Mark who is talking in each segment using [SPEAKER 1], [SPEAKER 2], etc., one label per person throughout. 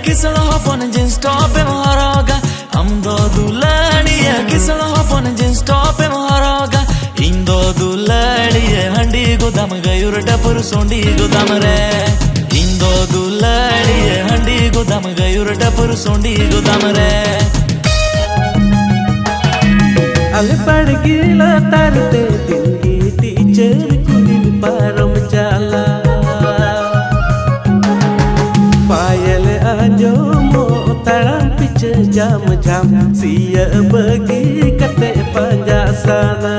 [SPEAKER 1] किसड़ा हफन jeans top पे महारागा हम दो दुलाड़िया किसड़ा हफन जींस टॉप पे महारागा इन दो दुलाड़िया हंडी गोदाम गयूर डपुर सोंडी गोदाम रे इन दो दुलाड़िया हंडी गोदाम गयूर डपुर सोंडी गोदाम रे
[SPEAKER 2] अल पड़ गिला तारते दिल्ली टीचर कुलिन पारम जाला पायल आजो मो तारम पिचे जाम जाम सिया बगी कते पंजा साना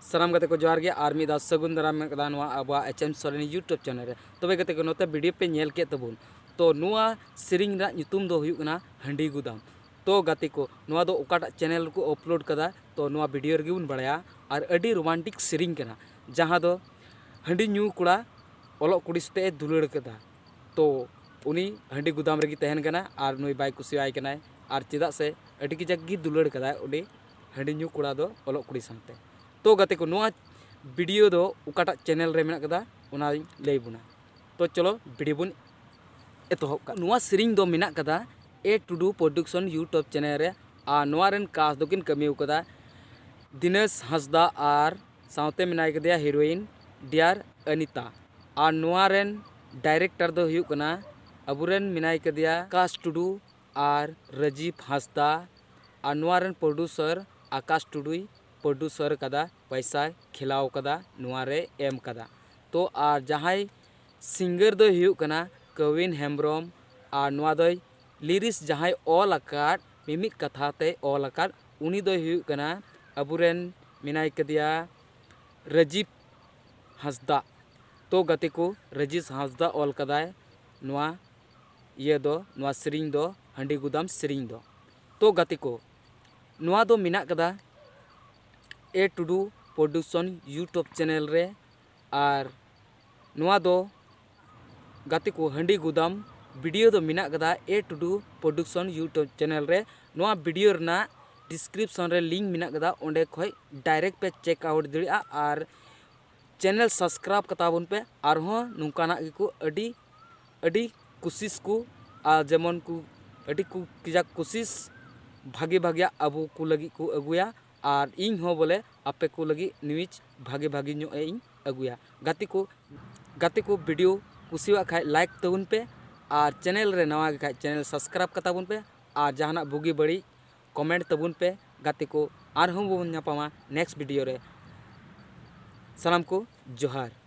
[SPEAKER 3] सानाम गते को जोहार गे आर्मी दा सगुन दाराम कदानवा अबा एचएम सोरेन यूट्यूब चैनल रे तबे गते को नोते वीडियो पे नेल के तबुन तो नुआ सिरिंग रा ᱧᱩᱛᱩᱢ दो हुयुग कना हंडी गुदाम तो गते को नुआ दो ओकाटा चैनल को अपलोड कदा तो नुआ वीडियो रे बुन बड़ाया और अडी रोमांटिक सिरिंग कना जहां दो हंडी न्यू कुड़ा ओलो कुड़ीसते दुलड़ कदा तो उनी हंडी गुदाम रे तहन कना और नुई बाय कुसियाय कना और चेदा से अडी की जग गी दुलड़ कदा ओडी हंडी न्यू कुड़ा दो ओलो कुड़ी साथे तो गते को नुआ वीडियो दो ओकाटा चैनल रे मेना कदा उना लई बुना तो चलो वीडियो बुन एतोहब का नुआ सिरिंग दो मेना कदा ए टुडू प्रोडक्शन यूट्यूब चैनल रे आ नुआ रेन कास दोकिन कमियो कदा दिनेश हंसदा और सावते मेनाय कदिया हीरोइन डियर अनिता और नुआ रेन डायरेक्टर दो हुयुग कना अबुरेन मेनाय कदिया कास टुडू और राजीव हंसदा और नुआ रेन प्रोड्यूसर आकाश टुडुई प्रोड्यूसर कदा पैसा खिलाव कदा नुआ रे एम कदा तो और जहां सिंगर दो हुयुग कना कविन हेम्ब्रम और नुआ दो लिरिक्स जहां ऑल आकाड मिमिक कथाते ऑल आकाड उनी दो हुयुग कना अबुरेन मेनाय कदिया राजीव हंसदा तो गते को राजीव हंसदा ऑल कदाय नुआ ये दो नुआ सिरिंग दो हंडी गुदाम सिरिंग दो तो गते को नुआ दो मेना कदा ए टुडू प्रोडक्शन यूट्यूब चैनल रे और नुआ दो गाते को हंडी गुदाम वीडियो दो मेना कदा ए टुडू प्रोडक्शन यूट्यूब चैनल रे नुआ वीडियो रना डिस्क्रिप्शन रे लिंक मेना कदा ओंडे खय डायरेक्ट पे चेक आउट दड़िया और चैनल सब्सक्राइब कताबन पे और हो नुकाना को अडी अडी कोशिश को आ जेमन को अडी को किजा कोशिश भागे भागे अबो को लगी को अगुया और इन हो बोले आपे को लगी न्यूज भागे भागे नो इन अगुया गाते को वीडियो कुसिवा खाय लाइक तबुन पे और चैनल रे नवा खाय चैनल सब्सक्राइब कताबुन पे और जहाना बुगी बड़ी कमेंट तबुन पे गाते को और हम बोन नेक्स्ट वीडियो रे सलाम को जोहार।